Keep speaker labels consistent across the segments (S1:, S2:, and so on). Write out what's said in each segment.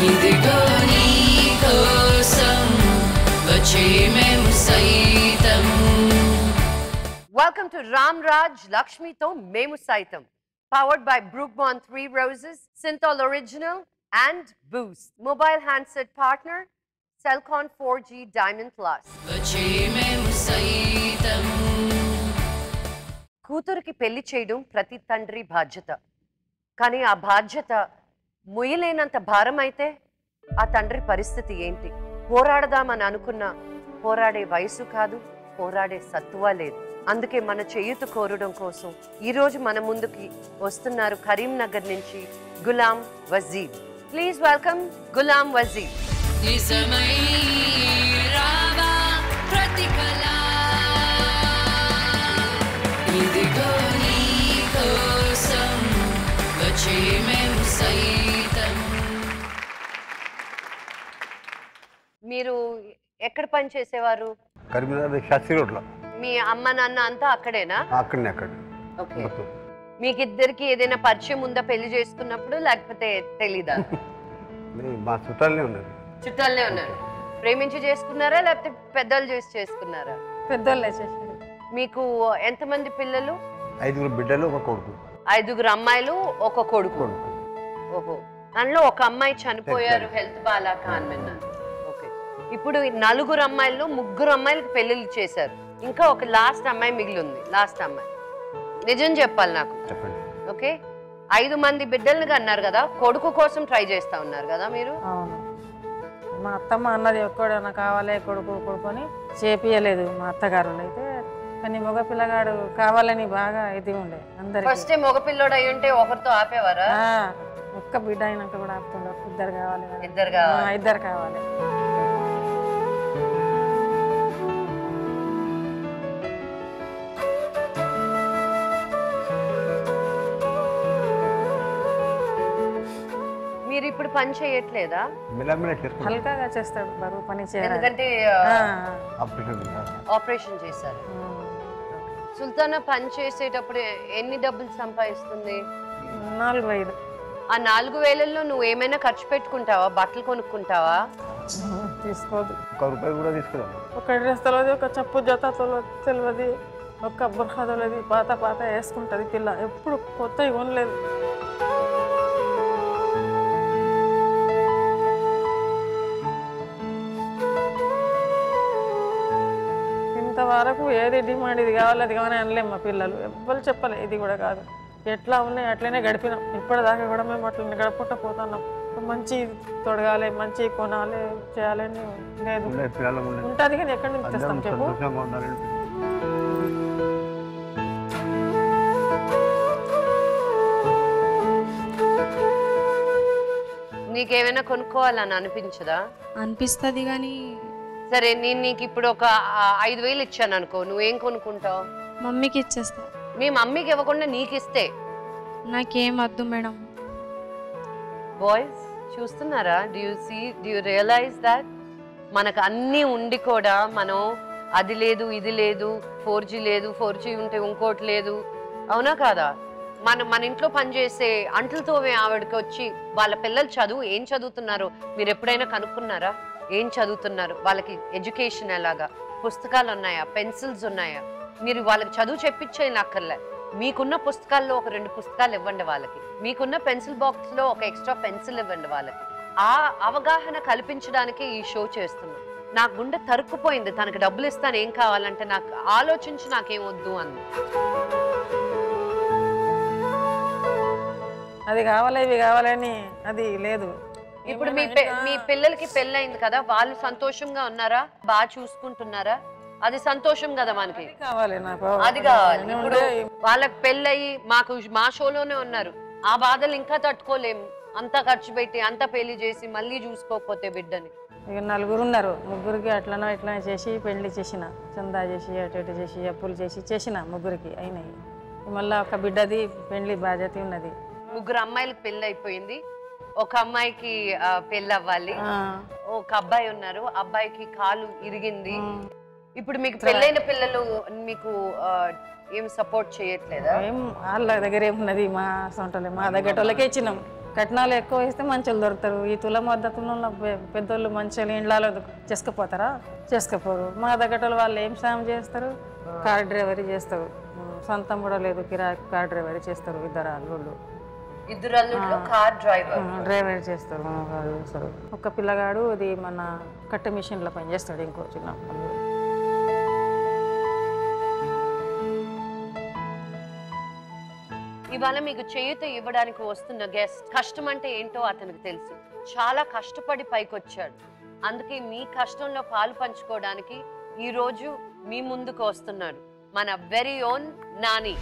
S1: ఇదిగో నీ కోసం వచ్చే మేము సైతం.
S2: Welcome to Ram Raj Lakshmi to Memu Saitam, powered by Brookbond 3 Roses, Synthol Original and Boost. Mobile handset partner, Cellcon 4G Diamond Plus.
S1: వచ్చే మేము సైతం.
S2: కూతురికి పెళ్లి చేయడం ప్రతి తండ్రి బాధ్యత. కానీ ఆ బాధ్యత మొయ్యలేనంత భారం అయితే ఆ తండ్రి పరిస్థితి ఏంటి? పోరాడదామని అనుకున్నా పోరాడే వయసు కాదు, పోరాడే సత్తువ లేదు. అందుకే మన చేయూత కోరడం కోసం ఈరోజు మన ముందుకి వస్తున్నారు కరీంనగర్ నుంచి గులాం వజీర్. Please welcome Ghulam Wazir.
S1: నిజమై రావా ప్రతిఫల, ఇదిగో నీ కోసం వచ్చే మేము సైతం.
S2: మీరు ఎక్కడ పని చేసేవారు?
S3: కరీంనగర్ శాస్త్రి రోడ్లో.
S2: మీ అమ్మ నాన్న అంతా అక్కడేనా?
S3: అక్కడనే అక్కడ.
S2: ఓకే. మీకిద్దరికి ఏదైనా పరిచయం ఉందా పెళ్లి చేసుకున్నప్పుడు, లేకపోతే తెలీదా?
S3: మా చుట్టాలనే ఉన్నారు.
S2: చుట్టాలనే ఉన్నారు. ప్రేమించి చేసుకున్నారా లేకపోతే పెద్దలు చేసి చేసుకున్నారా?
S4: పెద్దోళ్ళే చేశారు.
S2: మీకు ఎంతమంది పిల్లలు?
S3: 5 బిడ్డలు, ఒక కొడుకు.
S2: 5 అమ్మాయిలు, ఒక కొడుకు. ఓహో. దానిలో ఒక అమ్మాయి చనిపోయారు, హెల్త్ బాగాలేక అని విన్నాను. ఓకే. ఇప్పుడు 4 అమ్మాయిల్లో 3 అమ్మాయిలకు పెళ్లిళ్ళు చేశారు, ఇంకా ఒక లాస్ట్ అమ్మాయి మిగిలి ఉంది. లాస్ట్ అమ్మాయి నిజం చెప్పాలి నాకు.
S3: చెప్పండి.
S2: ఓకే. 5 మంది బిడ్డలుగా అన్నారు కదా, కొడుకు కోసం ట్రై చేస్తా ఉన్నారు కదా మీరు?
S4: అవును. మా అత్తమ్మ అన్నది ఒక్కడైనా కావాలి కొడుకు కొడుకొని చేపియలేదు మా అత్తగారు. అయితే కానీ మగ పిల్లగాడు కావాలని బాగా ఇది ఉండే అందరికి.
S2: ఫస్ట్ మగ పిల్లోడు అయి ఉంటే ఒకరితో ఆపేవారా?
S4: ఒక్క బిడ్డ అయినాక కూడా ఆపుతుండే. ఇద్దరు కావాలి.
S2: ఇద్దరు కావాలి. మీరు ఇప్పుడు పని చేయట్లేదా?
S4: హల్కాగా చేస్తాడు, బరువు పని చేయాలి.
S2: ఎందుకంటే ఆపరేషన్ చేశారు. సుల్తానా పని చేసేటప్పుడు ఎన్ని డబ్బులు సంపాదిస్తుంది?
S4: 4,500.
S2: ఆ 4,000లో నువ్వు ఏమైనా ఖర్చు పెట్టుకుంటావా? బట్టలు కొనుక్కుంటావా?
S4: తీసుకోదు.
S3: ఒక
S4: డ్రెస్ తెలియదు, ఒక చెప్పు జత తెలియదు, ఒక్క బుర్ఖా తెలియదు. పాత పాత వేసుకుంటది పిల్ల, ఎప్పుడు కొత్త కొనలేదు. ఇంతవరకు ఏది డిమాండ్ ఇది కావాలి అది కావాలి అనలేము. మా పిల్లలు ఎవ్వరు చెప్పలే ఇది కూడా కాదు, ఎట్లా ఉన్నాయి అట్లనే గడిపినాం. ఇప్పటిదాకా కూడా మేము అట్లనే గడపట పోతున్నాం. మంచి తొడగాలి, మంచి కొనాలి, చేయాలని లేదు. ఉంటుంది కానీ ఎక్కడి నుంచి తెస్తాం చెప్పు?
S2: నీకేమైనా కొనుక్కోవాలని అనిపించదా?
S5: అనిపిస్తుంది కానీ.
S2: సరే, నేను నీకు ఇప్పుడు ఒక 5,000 ఇచ్చాను అనుకో, నువ్వేం కొనుక్కుంటావు?
S5: మమ్మీకి ఇచ్చేస్తా.
S2: మీ మమ్మీకి ఇవ్వకుండా నీకు ఇస్తే?
S5: నాకేం వద్దు మేడం.
S2: బాయ్స్ చూస్తున్నారా? డూ యూ రియలైజ్ దాట్ మనకు అన్నీ ఉండి కూడా మనం అది లేదు ఇది లేదు, 4G లేదు, 4G ఉంటే ఇంకోటి లేదు, అవునా కాదా? మన ఇంట్లో పనిచేసే అంట్లతోవే ఆవిడకి వచ్చి వాళ్ళ పిల్లలు చదువు ఏం చదువుతున్నారో మీరు ఎప్పుడైనా కనుక్కున్నారా? ఏం చదువుతున్నారు, వాళ్ళకి ఎడ్యుకేషన్ ఎలాగా, పుస్తకాలు ఉన్నాయా, పెన్సిల్స్ ఉన్నాయా? మీరు వాళ్ళకి చదువు చెప్పించేయని అక్కర్లే. మీకున్న పుస్తకాల్లో ఒక 2 పుస్తకాలు ఇవ్వండి వాళ్ళకి, మీకున్న పెన్సిల్ బాక్స్లో ఒక ఎక్స్ట్రా పెన్సిల్ ఇవ్వండి వాళ్ళకి. ఆ అవగాహన కల్పించడానికి ఈ షో చేస్తున్నాం. నా గుండె తరుక్కుపోయింది, తనకు డబ్బులు ఇస్తాను ఏం కావాలంటే నాకు ఆలోచించి నాకేం వద్దు అంది.
S4: అది కావాలి ఇవి కావాలని అది లేదు.
S2: ఇప్పుడు మీ పిల్లలకి పెళ్ళయింది కదా, వాళ్ళు సంతోషంగా ఉన్నారా? బాగా చూసుకుంటున్నారా? అది సంతోషం కదా మనకి.
S4: కావాలి నాకు,
S2: అది కావాలి. ఇప్పుడు వాళ్ళకి పెళ్ళయి మా షోలోనే ఉన్నారు. ఆ బాధలు ఇంకా తట్టుకోలేము. అంతా ఖర్చు పెట్టి అంతా పెళ్లి చేసి మళ్ళీ చూసుకోకపోతే బిడ్డని.
S4: ఇక 4 ఉన్నారు, 3కి అట్లనో ఇట్లా చేసి పెళ్లి చేసిన, చందా చేసి అటు ఇటు చేసి అప్పులు చేసిన 3కి అయినాయి. మళ్ళీ ఒక బిడ్డది పెళ్లి బాధ్యత ఉన్నది.
S2: 3 అమ్మాయిలకు పెళ్లి అయిపోయింది, ఒక అమ్మాయికి పెళ్లి అవ్వాలి, ఒక అబ్బాయి ఉన్నారు, అబ్బాయికి కాలు ఇరిగింది. ఇప్పుడు మీకు పెళ్ళైన పిల్లలు మీకు ఏం సపోర్ట్ చేయట్లేదా?
S4: ఏం వాళ్ళ దగ్గర ఏమున్నది, మా సొంటలే మా దగ్గర వాళ్ళకే ఇచ్చినాం. కట్నాలు ఎక్కువ ఇస్తే మంచిలు దొరుకుతారు. ఈ తుల మద్దతున్న పెద్దోళ్ళు మంచిగా ఇండ్లలో చేసుకుపోతారా? చేసుకుపోరు. మా దగ్గర వాళ్ళు ఏం సాయం చేస్తారు? కార్ డ్రైవరీ చేస్తారు. సొంతం కూడా లేదు, కిరాయి కార్ డ్రైవరీ చేస్తారు. ఇద్దరు అల్లుళ్ళు
S2: కార్
S4: డ్రైవరీ చేస్తారు. ఒక పిల్లగాడు ఇది మన కట్ట మిషన్లో పని చేస్తాడు. ఇంకో చిన్న అల్లుడు.
S2: ఇవాళ మీకు చేయూత ఇవ్వడానికి వస్తున్న గెస్ట్ కష్టం అంటే ఏంటో అతనికి తెలుసు. చాలా కష్టపడి పైకొచ్చాడు. అందుకే మీ కష్టంలో పాలు పంచుకోవడానికి ఈ రోజు మీ ముందుకు వస్తున్నాడు మన వెరీ ఓన్ నాని.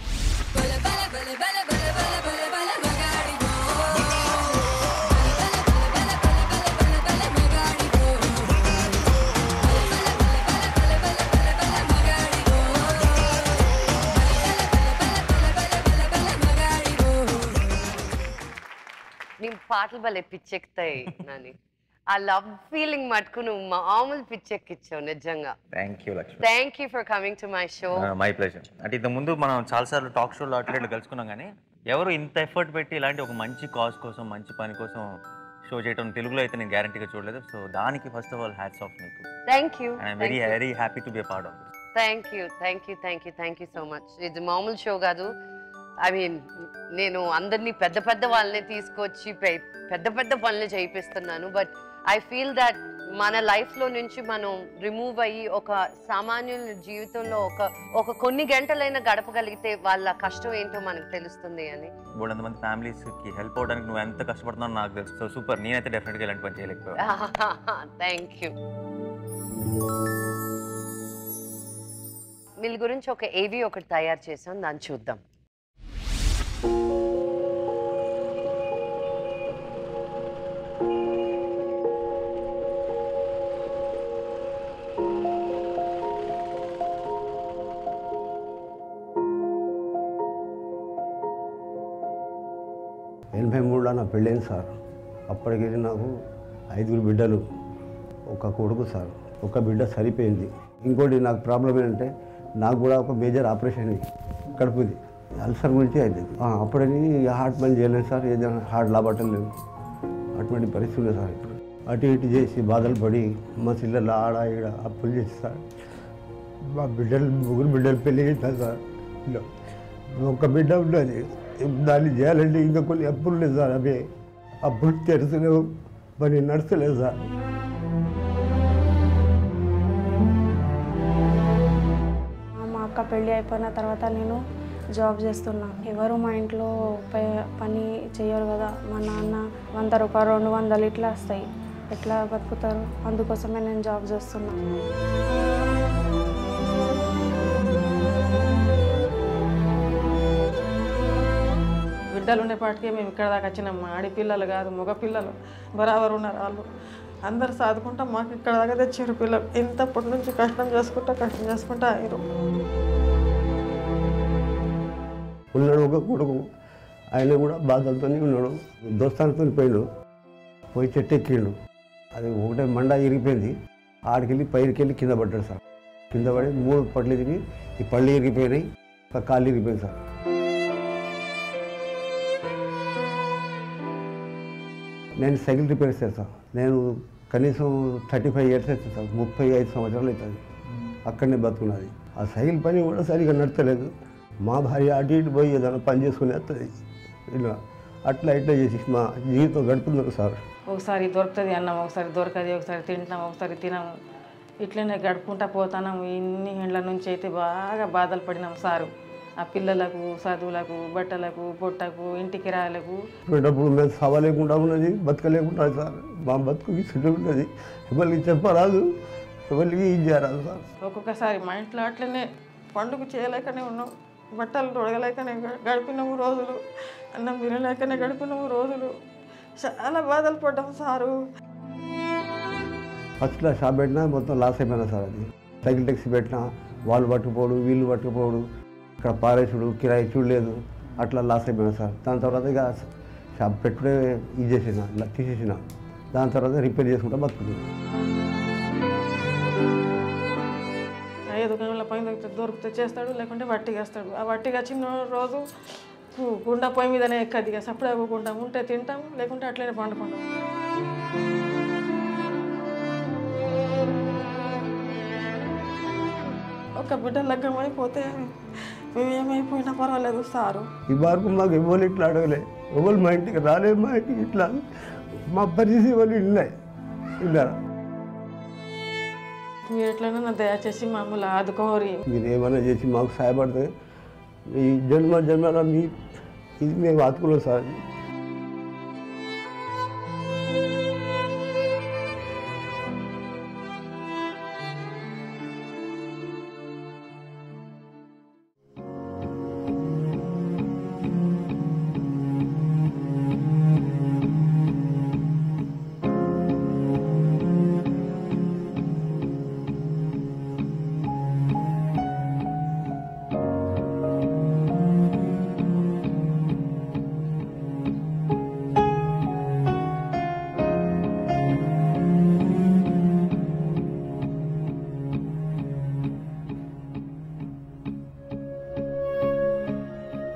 S2: నీ పాటలు భలే పిచ్చెక్కుతాయి నాని. ఆ లవ్ ఫీలింగ్ మటుకు నువ్వు మామూలు పిచ్చెక్కిచ్చావు నిజంగా. Thank you for coming to my show.
S6: My pleasure. అంటే ఇంత ముందు మనం చాలాసార్లు టాక్ షోలో అట్లా కలుసుకున్నాం, కానీ ఎవరు ఇంత ఎఫర్ట్ పెట్టి ఇలాంటి ఒక మంచి కాజ్ కోసం మంచి పని కోసం షో చేయడం తెలుగులో అయితే నేను గ్యారంటీగా చూడలేదు. సో దానికి first of all hats off మీకు.
S2: Thank you.
S6: I'm very very happy to be a part of this.
S2: Thank you thank you thank you thank you so much. ఇది మామూలు షో కాదు. ఐ మీన్ నేను అందరినీ పెద్ద పెద్ద వాళ్ళని తీసుకొచ్చి పెద్ద పెద్ద పనులు చేయిస్తున్నాను. బట్ ఐ ఫీల్ దట్ మన లైఫ్లో నుంచి మనం రిమూవ్ అయ్యి ఒక సామాన్యుల జీవితంలో ఒక కొన్ని గంటలైనా గడపగలిగితే వాళ్ళ కష్టం ఏంటో మనకు తెలుస్తుంది అని.
S6: మంది ఫ్యామిలీస్కి హెల్ప్ అవడానికి నువ్వు ఎంత కష్టపడుతున్నావు నాకు తెలుసు. So super. నేనైతే డెఫినెట్గా ఇలాంటి పని చేయలేకపోయాను.
S2: Thank you. వీళ్ళ గురించి ఒక ఏవి ఒకటి తయారు చేసాం, దాన్ని చూద్దాం.
S3: నా పెళ్ళైంది సార్. అప్పటికి నాకు 5 బిడ్డలు, ఒక కొడుకు సార్. ఒక బిడ్డ సరిపోయింది. ఇంకోటి నాకు ప్రాబ్లం ఏంటంటే నాకు కూడా ఒక మేజర్ ఆపరేషన్ కడుపుది, అల్సర్ గురించి అవుతుంది. అప్పుడని హార్ట్ పని చేయలేదు సార్. ఏదైనా హార్ట్ లాబట్టలేదు. అటువంటి పరిస్థితి ఉంది సార్. ఇప్పుడు అటు ఇటు చేసి బాధలు పడి మా చిల్లర్లు ఆడ ఈడ అప్పులు చేసి సార్ మా బిడ్డలు 3 బిడ్డలు పెళ్ళి చేస్తాను సార్. ఒక బిడ్డ ఉన్నది, దాన్ని చేయాలంటే ఇంకా కొన్ని అప్పులు లేదు సార్. అవి అప్పులు తెరచలేవు, పని నడుస్తలేదు సార్.
S5: మా అక్క పెళ్ళి అయిపోయిన తర్వాత నేను జాబ్ చేస్తున్నా. ఎవరు మా ఇంట్లో పని చేయరు కదా. మా నాన్న 100 రూపాయలు 200 ఇట్లా వస్తాయి. ఎట్లా బతుకుతారు? అందుకోసమే నేను జాబ్ చేస్తున్నా.
S4: బిడ్డలు ఉండేపాటికే మేము ఇక్కడ దాకా వచ్చినాం. ఆడపిల్లలు కాదు, మగ పిల్లలు బరాబరు ఉన్నారు. వాళ్ళు అందరు సాదుకుంటా మాకు ఇక్కడ దాకా తెచ్చారు పిల్లలు. ఇంతప్పటి నుంచి కష్టం చేసుకుంటా అయ్యారు.
S3: ఉన్నాడు ఒక కొడుకు, ఆయన కూడా బాధలతోనే ఉన్నాడు. దోస్తాలతో పోయి చెట్టు ఎక్కిండు. అది ఒకటే మండ ఇరిగిపోయింది. ఆడికెళ్ళి పైరుకెళ్ళి కింద పడ్డాడు సార్. కింద పడి 3 పళ్ళు ఇరిగి, ఈ పళ్ళు ఇరిగిపోయినాయి, ఒక కాళ్ళు ఇరిగిపోయింది సార్. నేను సైకిల్ రిపేర్ చేస్తాను సార్. నేను కనీసం 35 ఇయర్స్ అవుతుంది సార్. 35 సంవత్సరాలు అవుతుంది అక్కడనే బతుకున్నది. ఆ సైకిల్ పని కూడా సరిగ్గా నడతలేదు. మా భార్య అటు ఇటు పోయి ఏదైనా పని చేసుకుని వస్తుంది. ఇలా అట్లా ఇట్లా చేసి మా జీవితం గడుపుతున్నారు సార్.
S4: ఒకసారి దొరుకుతుంది అన్నం, ఒకసారి దొరకదు, ఒకసారి తింటాం, ఒకసారి తినము. ఇట్లనే గడుపుకుంటా పోతున్నాము. ఇన్ని ఏళ్ళ నుంచి అయితే బాగా బాధలు పడినాం సారు. ఆ పిల్లలకు చదువులకు, బట్టలకు, పొట్టకు, ఇంటి కిరాయిలకు.
S3: ఇప్పుడు మేము సవలేకుండా ఉన్నది, బతకలేకుండా సార్. మా బతుకుకి చుట్టూ ఉన్నది. ఎవరికి చెప్పరాదు, ఎవరికి ఇది చేయరాదు సార్.
S4: ఒక్కొక్కసారి మా ఇంట్లో అట్లనే పండుగ చేయలేకనే ఉన్నాం. బట్టలు తొడగలేకనే గడిపినాము రోజులు. అన్నం తినలేకనే గడిపినాము రోజులు. చాలా బాధలు పడ్డాం సారు.
S3: ఫస్ట్లో షాప్ పెట్టినా మొత్తం లాస్ అయిపోయినా సార్. అది సైకిల్ ట్యాక్సీ పెట్టినా వాళ్ళు పట్టుకుపోడు, వీళ్ళు పట్టుకుపోడు, ఇక్కడ పారేసుడు, కిరాయి చూడలేదు, అట్లా లాస్ అయిపోయినా సార్. దాని తర్వాత ఇక షాప్ పెట్టుడే ఇది చేసిన, తీసేసిన. దాని తర్వాత రిపేర్ చేసుకుంటా బతుకుతుంది.
S4: 5 గంటల పైన దొరికితే చేస్తాడు, లేకుంటే వట్టిగా వేస్తాడు. ఆ వట్టిగా వచ్చిన రోజు గుండె పొయ్యి మీదనే ఎక్కది ఇక సప్పుడే అవ్వకుంటాం ఉంటే తింటాం లేకుంటే అట్లనే పండుకుంటాం. ఒక బిడ్డ లగ్గం అయిపోతే మేము ఏమైపోయినా పర్వాలేదు సారు.
S3: ఈ వరకు మాకు ఎవరు ఇట్లా అడగలే, ఎవరు మా ఇంటికి రాలేదు, మా ఇంటికి ఇట్లా మా పరిస్థితి వాళ్ళు ఇల్లారా.
S4: మీరు ఎట్లైనా దయచేసి మమ్మల్ని ఆదుకోరి.
S3: మీరు ఏమైనా చేసి మాకు సహాయపడితే ఈ జన్మల మీ ఇది మేము ఆదుకున్నాం సార్.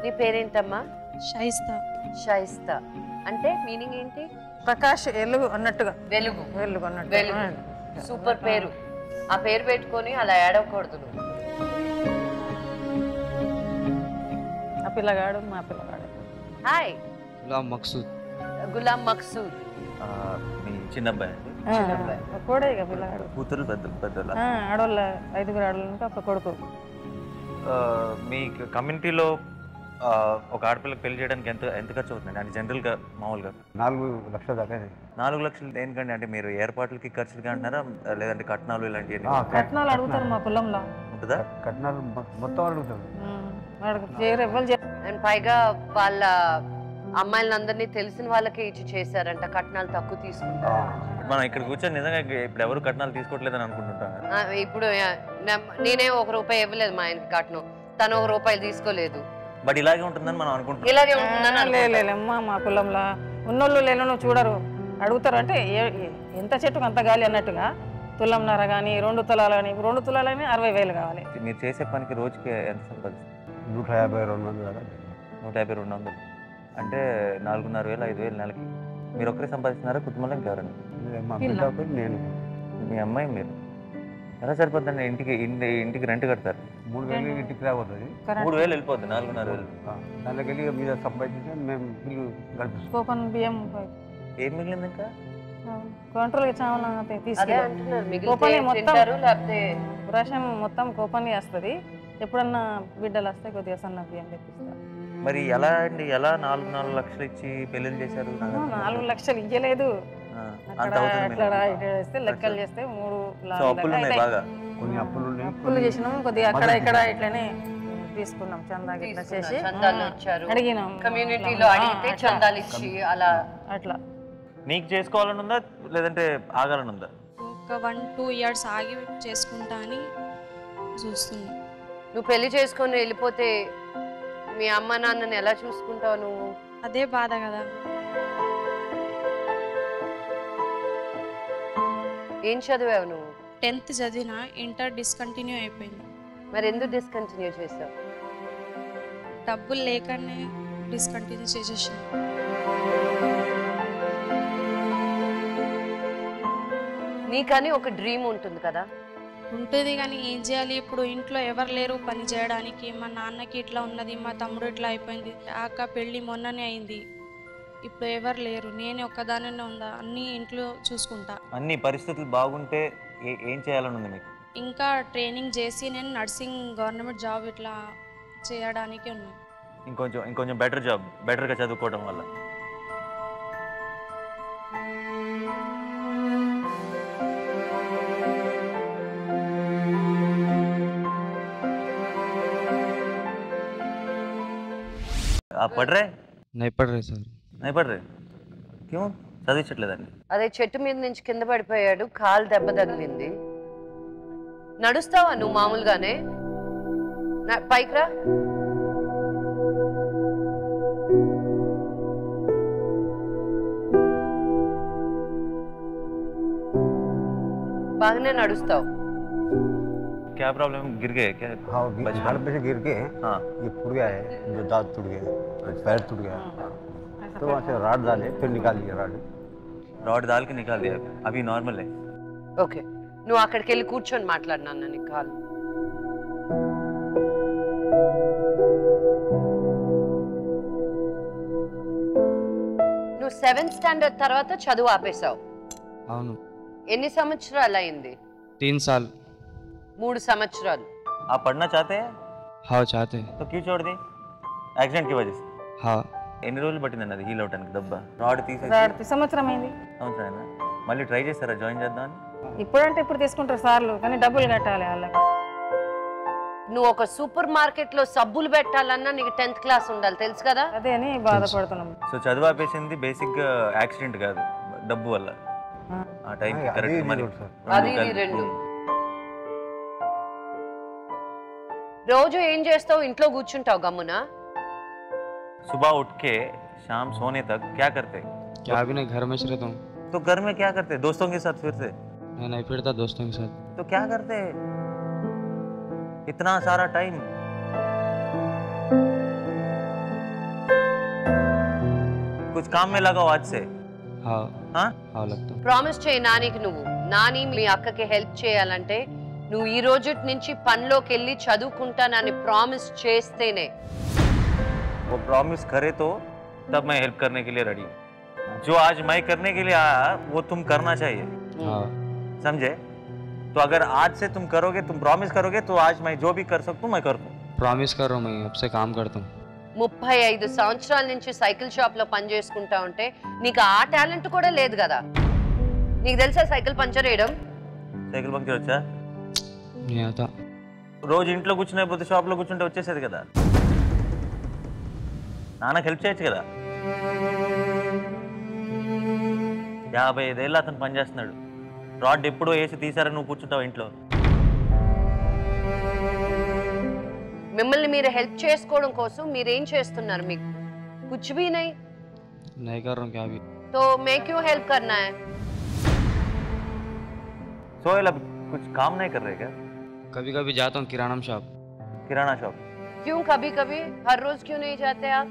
S2: నీ పేరేంటమ్మా?
S5: షైస్తా.
S2: షైస్తా అంటే మీనింగ్ ఏంటి?
S4: ప్రకాష్ వెలుగు అన్నట్టుగా.
S2: వెలుగు.
S4: వెలుగు అన్నట్టు.
S2: వెలుగు. సూపర్ పేరు. ఆ పేరు పెట్టుకొని అలా ఏడవకూడదు నువ్వు.
S4: ఆ పిల్లగాడు మా పిల్లగాడు.
S2: హాయ్.
S7: గులాం మక్సూద్.
S2: గులాం మక్సూద్.
S6: మీ చిన్న అబ్బాయి అండి?
S4: కూడా ఇక పిల్లగాడు.
S6: కూతురు పెద్దలు
S4: ఆడవాళ్ళ 5 ఆడవాళ్ళకి ఒక కొడుకు.
S6: మీ కమ్యూనిటీలో ఒక ఆడపిల్లకి పెళ్లి చేయడానికి ఎంత ఖర్చు అవుతుందండి? అంటే జనరల్గా మామూలుగా
S3: 4 లక్షల దాకా.
S6: 4 లక్షలు దేనికండి? అంటే మీరు ఏర్పాట్లకి ఖర్చులుగా అంటున్నారా లేదంటే కట్నాలు ఇలాంటివి
S4: కట్నాలు అడుగుతారు మా పొలంలో.
S6: ఉంటుందా?
S3: కట్నాలు మొత్తం అడుగుతారు.
S2: అండ్ పైగా వాళ్ళ అమ్మాయిలందరినీ తెలిసిన వాళ్ళకే ఇచ్చి చేశారంట, కట్నాలు తక్కువ తీసుకుంటారు.
S6: మనం ఇక్కడ కూర్చొని నిజంగా ఇప్పుడు ఎవరు కట్నాలు తీసుకోవట్లేదని అనుకుంటుంటాం.
S2: ఇప్పుడు నేనే 1 రూపాయి ఇవ్వలేదు మా ఆయనకి కట్నం, తను 1 రూపాయి తీసుకోలేదు.
S6: బట్ ఇలాగే ఉంటుందని మనం అనుకుంటున్నాం.
S2: ఇలాగే ఉంటుందని
S4: లేలేమ్మా మా పొలంలో ఉన్నోళ్ళు లేనో చూడరు, అడుగుతారు. అంటే ఎంత చెట్టుకు అంత గాలి అన్నట్టుగా తులంన్నర కానీ 2 తులాలు కానీ 2 తులాలని 60,000 కావాలి.
S6: మీరు చేసే పనికి రోజుకి ఎంత సంపాదిస్తారు?
S3: 150-200.
S6: 150-200 అంటే 4,500 5,000 నెలకి. మీరు ఒక్కరే సంపాదిస్తున్నారా? కుటుంబంలో ఇంకెవరైనా?
S3: మా బిడ్డ నేను,
S6: మీ అమ్మాయి, మీరు. ఎలా సరిపోతుందండి? ఇంటికి రెంట్ కడతారు.
S3: 3,000 ఇంటికి రాబోతుంది.
S6: 3,000 వెళ్ళిపోద్ది. 4,500
S3: దానికి వెళ్ళి మీద సంపాదించి మేము ఇల్లు గడిపిస్తాం.
S4: కోపన్ బియ్యం
S6: ఏం మిగిలింది ఇంకా?
S4: కంట్రోల్కి చాలా రేషన్ మొత్తం కోపన్ వస్తుంది. ఎప్పుడన్నా బిడ్డలు వస్తే కొద్దిగా సన్న బియ్యం తెప్పిస్తారు.
S6: మరి ఎలా అండి? ఎలా 4 లక్షలు ఇచ్చి పెళ్లిళ్ళు చేశారు?
S4: 4 లక్షలు ఇయ్యలేదు. లెక్కలు చేస్తే 3
S6: బాగా
S3: కొన్ని
S4: అప్పులు చేసినాం. కొద్దిగా అక్కడ ఇక్కడ ఇట్లనే తీసుకున్నాం. చందా ఇట్లా చేసి అడిగినాం.
S2: కమ్యూనిటీలో అడిగితే చందాలు ఇచ్చి అలా
S4: అట్లా.
S6: నీకు చేసుకోవాలని ఉందా లేదంటే ఆగాలని ఉందా?
S5: ఒక 1-2 ఇయర్స్ ఆగి చేసుకుంటా అని చూస్తున్నా.
S2: నువ్వు పెళ్లి చేసుకొని వెళ్ళిపోతే మీ అమ్మ నాన్నని ఎలా చూసుకుంటావు నువ్వు?
S5: అదే బాధ కదా.
S2: ఏం చదివావు నువ్వు?
S5: 10th చదివిన, ఇంటర్ డిస్కంటిన్యూ అయిపోయింది.
S2: మరి ఎందుకు డిస్కంటిన్యూ చేసావు?
S5: డబ్బులు లేకనే డిస్కంటిన్యూ చేసేసాను.
S2: నీకని ఒక డ్రీమ్ ఉంటుంది కదా?
S5: ఉంటుంది కానీ ఏం చేయాలి ఇప్పుడు? ఇంట్లో ఎవరు లేరు పని చేయడానికి. మా నాన్నకి ఇట్లా ఉన్నది, మా తమ్ముడు ఇట్లా అయిపోయింది, అక్క పెళ్ళి మొన్ననే అయింది, ఇప్పుడు ఎవరు లేరు, నేనే ఒక్కదానే ఉందా, అన్నీ ఇంట్లో చూసుకుంటా.
S6: అన్ని పరిస్థితులు బాగుంటే ఏం చేయాలని ఉంది మీకు?
S5: ఇంకా ట్రైనింగ్ చేసి నేను నర్సింగ్ గవర్నమెంట్ జాబ్ ఇట్లా చేయడానికి ఉన్నా.
S6: ఇంకొంచెం బెటర్ జాబ్, బెటర్గా చదువుకోవడం వల్ల. పడ్ రే
S7: नहीं पढ़ रहे सर.
S6: नहीं पढ़ रहे क्यों? చదివించట్లేదండి.
S2: అదే చెట్టు మీద నుంచి కింద పడిపోయాడు, కాలు దెబ్బ తగిలింది. నడుస్తావా నువ్వు మామూలుగానే? పైకి రా. బాగానే నడుస్తావు.
S6: क्या प्रॉब्लम, गिर गए क्या?
S3: हाँ
S6: बचपन
S3: झाड़ पे से गिर के
S6: हाँ
S3: ये फूट गया है, जो दांत टूट गया, पैर टूट गया, तो वहाँ से राड डाले फिर निकाल दिया राड।
S6: रॉड डाल के निकाल दिया, अभी नॉर्मल है।
S2: ఓకే, నువ్వు అక్కడికి వెళ్ళి కూర్చొని మాట్లాడు నాన్న, నీకు కాలు. నువ్వు 7th స్టాండర్డ్ తర్వాత చదువు ఆపేశావు.
S7: అవును.
S2: ఎన్ని సంవత్సరాలు అయింది?
S7: 3 साल.
S2: 3 సంవత్సరాలు.
S6: आप पढ़ना चाहते हैं
S7: हाँ चाहते हैं.
S6: तो क्यों छोड़ दी? యాక్సిడెంట్ की वजह से.
S7: हाँ.
S6: ఎన్ని రోజులు పట్టిందండి అది హీల్ అవడానికి? దెబ్బ రాడ్ తీసేసి
S4: సంవత్సరం అయింది.
S6: అవునా? మళ్ళీ ట్రై చేస్తారా జాయిన్ చేద్దామని?
S4: ఇప్పుడంటే ఇప్పుడు తీసుకుంటారు సార్లు, కానీ డబ్బులు కట్టాలి వాళ్ళకి.
S2: నువ్వు ఒక సూపర్ మార్కెట్ లో సబ్బులు పెట్టాలన్నా నీకు 10th క్లాస్ ఉండాలి, తెలుసు కదా?
S4: అదే అని బాధపడుతున్నాం.
S6: సో చదువు ఆపేసింది బేసిక్ యాక్సిడెంట్ కాదు, డబ్బు వల్ల. ఆ టైంకి కరెక్ట్ మరి
S2: అది ఇది రెండు. రోజు ఏం చేస్తావు? ఇంట్లో కూర్చుంటావు గమ్మునా?
S6: सुबह उठ के शाम सोने तक क्या करते?
S7: क्या अभी नहीं, घर में से रहता हूँ.
S6: तो घर में क्या करते? दोस्तों के साथ फिरते?
S7: मैं नहीं फिरता दोस्तों के साथ.
S6: तो क्या करते इतना सारा टाइम? कुछ काम में लगाओ आज से.
S7: हाँ
S6: हाँ
S7: हाँ लगता हूँ.
S2: ప్రామిస్ చేయి నానికి, నువ్వు నాని మీ అక్కకి హెల్ప్ చేయాలంటే నువ్వు ఈ రోజు నుంచి పనిలోకి వెళ్ళి చదువుకుంటానని ప్రామిస్ చేస్తేనే.
S6: वो प्रॉमिस करे तो तब मैं हेल्प करने के लिए रेडी हूँ. जो आज मैं करने के लिए आया वो तुम करना चाहिए,
S7: हाँ.
S6: समझे? तो अगर आज से तुम करोगे, तुम प्रॉमिस करोगे तो आज मैं जो भी कर सकता हूँ मैं कर दूँ.
S7: प्रॉमिस कर रहा हूँ, मैं अब से काम करता हूँ.
S2: 35 సంవత్సరాల నుంచి సైకిల్ షాప్ లో పని చేసుకుంటా ఉంటే నీకు ఆ టాలెంట్ కూడా లేదు కదా? నీకు తెలుసా సైకిల్ పంచర్ వేయడం?
S6: సైకిల్ పంక్చర్ వచ్చా?
S7: नहीं आता.
S6: రోజు ఇంట్లో కూర్చునే పోతే షాప్లో కూర్చుంటే వచ్చేసేది కదా. నాన్నకి హెల్ప్ చేయొచ్చు కదా. 55 ఏళ్ళు అతను పనిచేస్తున్నాడు. రాడ్ ఎప్పుడో వేసి తీసారని నువ్వు కూర్చుంటావు ఇంట్లో.
S2: మిమ్మల్ని మీరు హెల్ప్ చేసుకోవడం కోసం మీరేం చేస్తున్నారు? మీకు కుछ भी नहीं.
S7: नहीं कर रहा हूँ क्या अभी.
S2: तो मैं क्यों हेल्प करना है?
S6: सोहेल अब कुछ काम नहीं कर रहे क्या?
S7: कभी कभी जाता हूँ किराना शॉप.
S6: किराना शॉप
S2: क्यों कभी कभी? हर रोज क्यों नहीं जाते आप?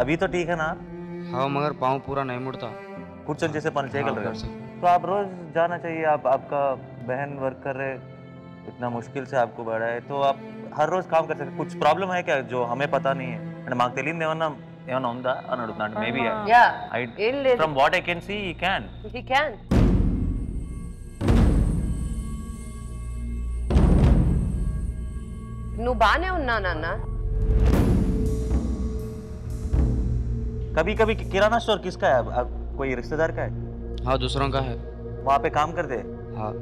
S6: अभी तो ठीक है ना?
S7: हाँ मगर पाँव पूरा नहीं मुड़ता.
S6: కూర్చొని చేసే పని
S7: हाँ,
S6: చేయగలరు.
S7: कर सकते.
S6: तो आप रोज जाना चाहिए. आपका बहन वर्क कर रहे, इतना मुश्किल से आपको बढ़ा है, तो आप हर रोज काम कर सकते. कुछ प्रॉब्लम है क्या जो हमें पता नहीं है? అంటే మాకు తెలియదు ఏమన్నా ఉందా అని అడుగుతున్నాడు. మేబీ
S2: యా ఏం లేదు.
S6: From what I can see he can.
S2: He can. నువ్వు బానే ఉన్నా నాన్న.
S6: कभी कभी किराना स्टोर किसका है? कोई रिश्तेदार का है?
S7: हाँ दूसरों का है.
S6: वहाँ पे काम करते हैं.
S7: हाँ.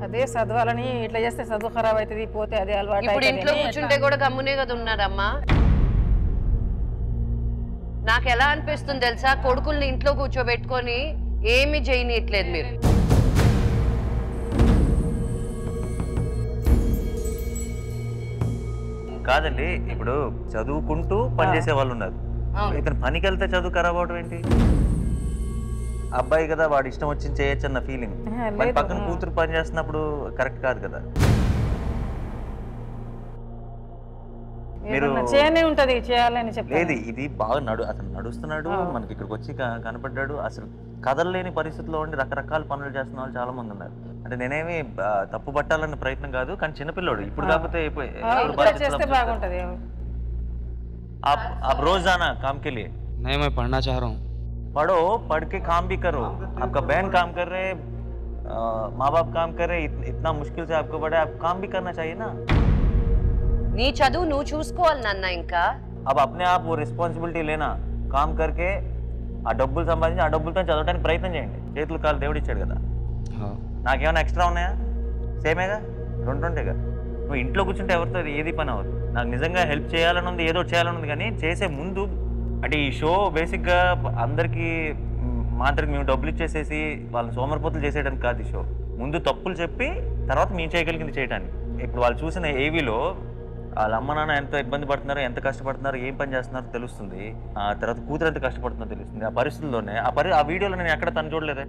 S4: అదే చదవాలని ఇట్లా చేస్తే చదువు ఖరాబ్ అవుతుంది, పోతే అదే అలవాటు
S2: ఇప్పుడు ఇంట్లో కూర్చుంటే కూడా గమ్మునే కదా ఉన్నారమ్మా. నాకు ఎలా అనిపిస్తుంది తెలుసా, కొడుకుల్ని ఇంట్లో కూర్చోబెట్టుకొని ఏమి చేయనియట్లేదు మీరు.
S6: కాదండి, ఇప్పుడు చదువుకుంటూ పనిచేసే వాళ్ళు ఉన్నారు. ఇతను పనికి వెళ్తే చదువు ఖరాబ్ అవడం ఏంటి? అబ్బాయి కదా, వాడు ఇష్టం వచ్చింది చేయొచ్చు అన్న ఫీలింగ్. పక్కన కూతురు పని చేస్తున్నప్పుడు కరెక్ట్ కాదు కదా. మీరు
S4: చేయనే ఉంటది, చేయాలని చెప్పి
S6: లేదు. ఇది బాగా అతను నడుస్తున్నాడు, మనకి ఇక్కడికి వచ్చి కనపడ్డాడు. అసలు కదలలేని పరిస్థితిలో ఉండి రకరకాల పనులు చేస్తున్న వాళ్ళు చాలా మంది ఉన్నారు. అంటే నేనేమి తప్పు పట్టాలన్న ప్రయత్నం కాదు, కానీ చిన్నపిల్లోడు ఇప్పుడు కాకపోతే
S4: చేస్తే బాగుంటది.
S6: आप रोज जाना काम के लिए?
S7: नहीं मैं पढ़ना चाह रहा हूँ.
S6: पढ़ो, पढ़ के काम भी करो. आपका बहन काम कर रहे, माँ बाप काम कर रहे, इतना मुश्किल से आपको पढ़ा है, आप काम भी करना चाहिए ना.
S2: నీ చదువు నువ్వు చూసుకోవాలి నాన్న. ఇంకా
S6: अब अपने आप वो रिस्पांसिबिलिटी लेना, काम करके ఆ డబ్బులు సంపాదించి ఆ డబ్బులతో చదవడానికి ప్రయత్నం చేయండి. చేతులు కాలు దేవుడు ఇచ్చాడు కదా. నాకేమైనా ఎక్స్ట్రా ఉన్నాయా? సేమేగా, రెండు ఉంటాయిగా. నువ్వు ఇంట్లో కూర్చుంటే ఎవరితో ఏది పని అవ్వదు. నాకు నిజంగా హెల్ప్ చేయాలని ఉంది, ఏదో చేయాలని ఉంది, కానీ చేసే ముందు అంటే ఈ షో బేసిక్గా అందరికీ మాత్రం మేము డబ్బులు ఇచ్చేసేసి వాళ్ళని సోమరిపోతులు చేసేయడానికి కాదు. ఈ షో ముందు తప్పులు చెప్పి తర్వాత మేము చేయగలిగింది చేయడానికి. ఇప్పుడు వాళ్ళు చూసిన ఏవీలో వాళ్ళ అమ్మ నాన్న ఎంత ఇబ్బంది పడుతున్నారో, ఎంత కష్టపడుతున్నారో, ఏం పని చేస్తున్నారో తెలుస్తుంది. ఆ తర్వాత కూతురు ఎంత కష్టపడుతుందో తెలుస్తుంది. ఆ పరిస్థితుల్లోనే ఆ వీడియోలో నేను ఎక్కడ తను చూడలేదే.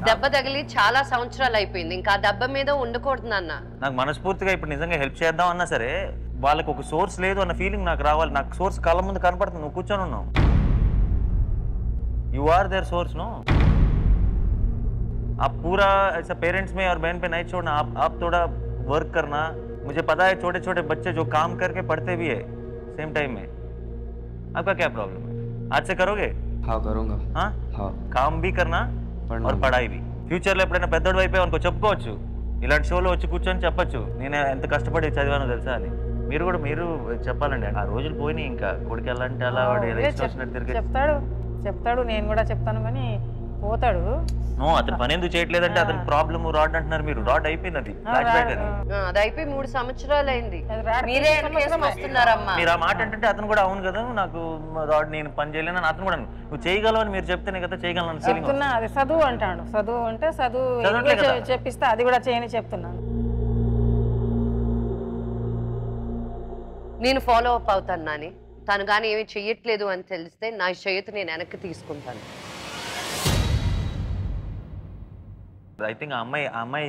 S2: దెబ్బ తగిలి చాలా సంవత్సరాలు అయిపోయింది, ఇంకా ఆ దెబ్బ మీద ఉండకూడదు నాన్న.
S6: నాకు మనస్ఫూర్తిగా ఇప్పుడు నిజంగా హెల్ప్ చేద్దాం అన్నా సరే వాళ్ళకి ఒక సోర్స్ లేదు అన్న ఫీలింగ్ నాకు రావాలి. నాకు సోర్స్ కళ్ళ ముందు కనపడుతుంది, నువ్వు కూర్చొని ఉన్నావు. You are their source no. आप पूरा ऐसा पेरेंट्स में और बहन पे नहीं छोड़ना. आप थोड़ा वर्क करना. मुझे पता है छोटे छोटे बच्चे जो काम करके पढ़ते भी है सेम टाइम में. आपका क्या प्रॉब्लम है? आज से करोगे?
S7: हाँ करूँगा.
S6: हाँ
S7: हाँ
S6: काम भी करना और పడాయి भी. ఫ్యూచర్లో ఎప్పుడైనా పెద్దోడు అయిపోయి అనుకో చెప్పుకోవచ్చు, ఇలాంటి షోలో వచ్చి కూర్చొని చెప్పచ్చు నేను ఎంత కష్టపడి చదివానో తెలుసా అని. మీరు కూడా మీరు చెప్పాలండి. ఆ రోజులు పోయినాయి, ఇంకా కొడుకు వెళ్ళంటే అలా వాడు ఎలా ఇష్టం వచ్చినట్టు తిరిగి
S4: చెప్తాడు, నేను కూడా చెప్తాను కానీ పోతాడు.
S6: నో, అతను పని ఎందుకు చేయట్లేదంటే అతని ప్రాబ్లమ్ రాడ్ అంటున్నారు మీరు. రాడ్ అయిపోయింది, అది ఫ్లాష్ బ్యాక్.
S2: అది అయిపోయి 3 సంవత్సరాలు అయింది, మీరే వస్తున్నారమ్మా.
S6: మీరు ఆ మాట అంటే అతను కూడా అవును కదా నాకు రాడ్ నేను పని చేయలేను అతను కూడా నువ్వు చేయగలవు అని మీరు చెప్తేనే కదా చేయగలను.
S4: చెప్తున్నా అది చదువు అంటాడు, చదువు అంటే చదువు చెప్పిస్తే అది కూడా చేయని చెప్తున్నాను.
S2: నేను ఫాలో అప్ అవుతాను నాని. తను కానీ ఏమి చెయ్యట్లేదు అని తెలిస్తే నా చేతి నేను వెనక్కి తీసుకుంటాను.
S6: ఐ థింక్ ఆ అమ్మాయి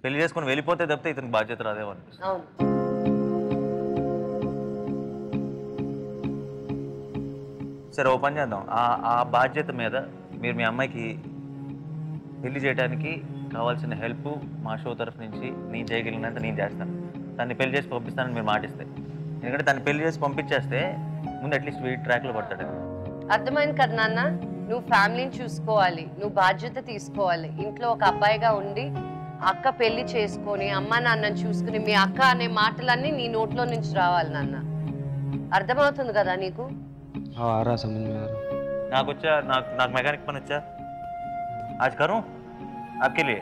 S6: పెళ్లి చేసుకుని వెళ్ళిపోతే తప్పితే ఇతనికి బాధ్యత రాదేమో అనిపిస్తుంది.
S2: అవును.
S6: సరే ఓ పని చేద్దాం, ఆ బాధ్యత మీద మీరు మీ అమ్మాయికి పెళ్లి చేయడానికి కావాల్సిన హెల్ప్ మా షో తరఫు నుంచి నేను చేయగలిగినంత నేను చేస్తాను. తన్ని పెళ్లి చేసి పంపిస్తానని మీరు మాటిస్తే, ఎందుకంటే తను పెళ్లి చేసి పంపించేస్తే ముందు అట్లీస్ట్ వీడి ట్రాక్లో పడతాడు.
S2: అర్థమైంది కదా నాన్న, నువ్వు ఫ్యామిలీని చూసుకోవాలి, నువ్వు బాధ్యత తీసుకోవాలి. ఇంట్లో ఒక అబ్బాయిగా ఉండి అక్క పెళ్లి చేసుకొని అమ్మ నాన్నని చూసుకుని మీ అక్క అనే మాటలన్నీ నీ నోట్లో నుంచి రావాలి నాన్న. అర్థమవుతుంది కదా నీకు?
S7: हाँ आ रहा समझ में आ रहा.
S6: నాకు మెకానిక్ పని వచ్చా आज करूं आपके लिए.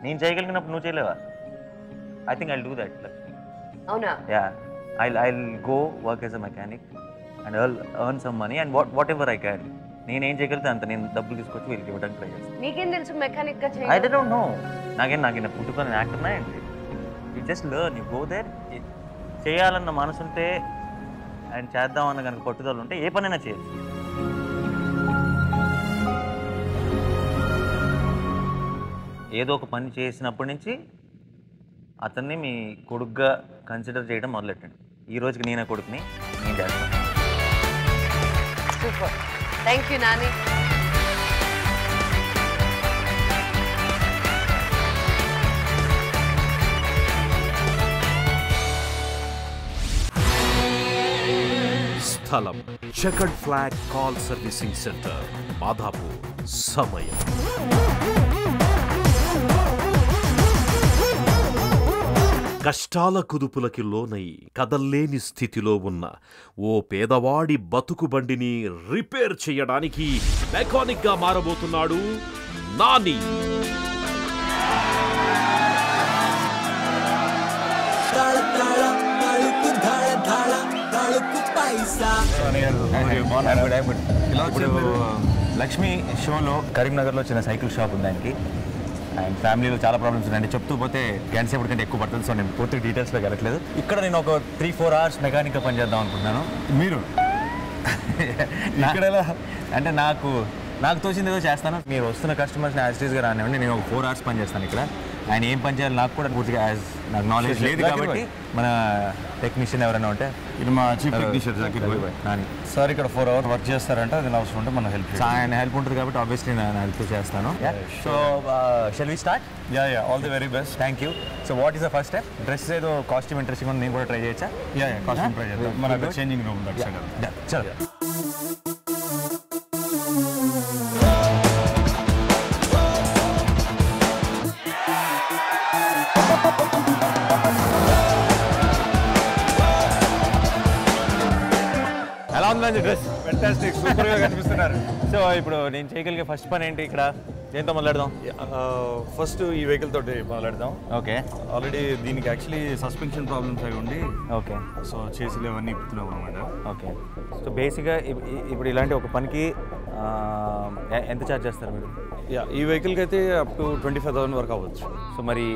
S6: నేను చేయగలిగినప్పుడు నువ్వు చేయలేవా? I think I'll do that.
S2: అవునా?
S6: Yeah, I'll go work as a mechanic and earn some money and whatever I can. నేనేం చేయగలిగితే అంత నేను డబ్బులు తీసుకొచ్చి వీళ్ళకి ఇవ్వడానికి ట్రై చేస్తాను.
S2: నీకేం తెలుసు మెకానిక్ గా
S6: ఐ డోంట్ నో. నాకేం పుట్టుకొని యాక్టర్నా ఏంటి? You just learn, you go there. చేయాలన్న మనసుంటే అండ్ చేద్దామన్న కనుక పట్టుదల ఉంటే ఏ పనైనా చేయొచ్చు. ఏదో ఒక పని చేసినప్పటి నుంచి అతన్ని మీ కొడుకుగా కన్సిడర్ చేయడం మొదలెట్టండి. ఈ రోజుకి నేనే కొడుకుని, నేను చేస్తాను.
S2: Super, thank you Nani.
S8: స్థలం chequered flag car servicing centre Madhapur. సమయం కష్టాల కుదుపులకి లోనై కదల్లేని స్థితిలో ఉన్న ఓ పేదవాడి బతుకు బండిని రిపేర్ చేయడానికి మెకానిక్ గా మారబోతున్నాడు నాని.
S6: లక్ష్మి షోలో కరీంనగర్లో చిన్న సైకిల్ షాప్ ఉంది ఆయనకి. అండ్ ఫ్యామిలీలో చాలా ప్రాబ్లమ్స్ ఉన్నాయండి. చెప్తూ పోతే గంట సేపటి కంటే ఎక్కువ పడుతుంది. సో నేను పూర్తి డీటెయిల్స్లోకి వెళ్ళట్లేదు. ఇక్కడ నేను ఒక 3-4 hours మెకానిక్గా పనిచేద్దాం అనుకుంటున్నాను. మీరు ఇక్కడ అంటే నాకు తోచింది ఏదో చేస్తాను. మీరు వస్తున్న కస్టమర్స్ని యాజ్ గా రానివ్వండి. నేను ఒక 4 hours పని చేస్తాను ఇక్కడ. ఆయన ఏం పని చేయాలి నాకు కూడా పూర్తిగా నాకు నాలెడ్జ్ లేదు కాబట్టి మన టెక్నీషియన్ ఎవరైనా ఉంటే
S9: ఇది మా చీఫ్ టెక్నీషియన్ జాకిర్ భాయ్ నాని సార్ ఇక్కడ 4 hours వర్క్ చేస్తారంటే అది అవసరం ఉంటే మనం
S6: ఆయన హెల్ప్ ఉంటుంది కాబట్టి ఆబ్వియస్లీ నేను హెల్ప్ చేస్తాను. So shall we start?
S9: Yeah all the very best.
S6: Thank you. So what is the first step? Dress ఏదో కాస్ట్యూమ్ ఇంట్రెస్టింగ్ ఉంది, నేను కూడా ట్రై చేయొచ్చా?
S9: యా కాస్ట్యూమ్ ట్రై చేద్దాం. మన చేంజింగ్ రూమ్
S6: చలో. ఎలా ఉందండి డ్రెస్?
S9: ఫెంటాస్టిక్, సూపర్గా కనిపిస్తున్నారు.
S6: సో ఇప్పుడు నేను చేయగలిగే ఫస్ట్ పని ఏంటి? ఇక్కడ దేంతో మొదలెడదాం?
S9: ఫస్ట్ ఈ వెహికల్ తోటి మొదలెడదాం.
S6: ఓకే.
S9: ఆల్రెడీ దీనికి యాక్చువల్లీ సస్పెన్షన్ ప్రాబ్లమ్స్ అవి ఉండి
S6: ఓకే
S9: సో చేసి ఇవన్నీ ఇప్పుతున్నాం అనమాట.
S6: ఓకే. సో బేసిక్గా ఇప్పుడు ఇలాంటి ఒక పనికి ఎంత ఛార్జ్ చేస్తారు మీరు?
S9: యా ఈ వెహికల్కి అయితే అప్ టు 25,000 వరకు అవ్వచ్చు.
S6: సో మరి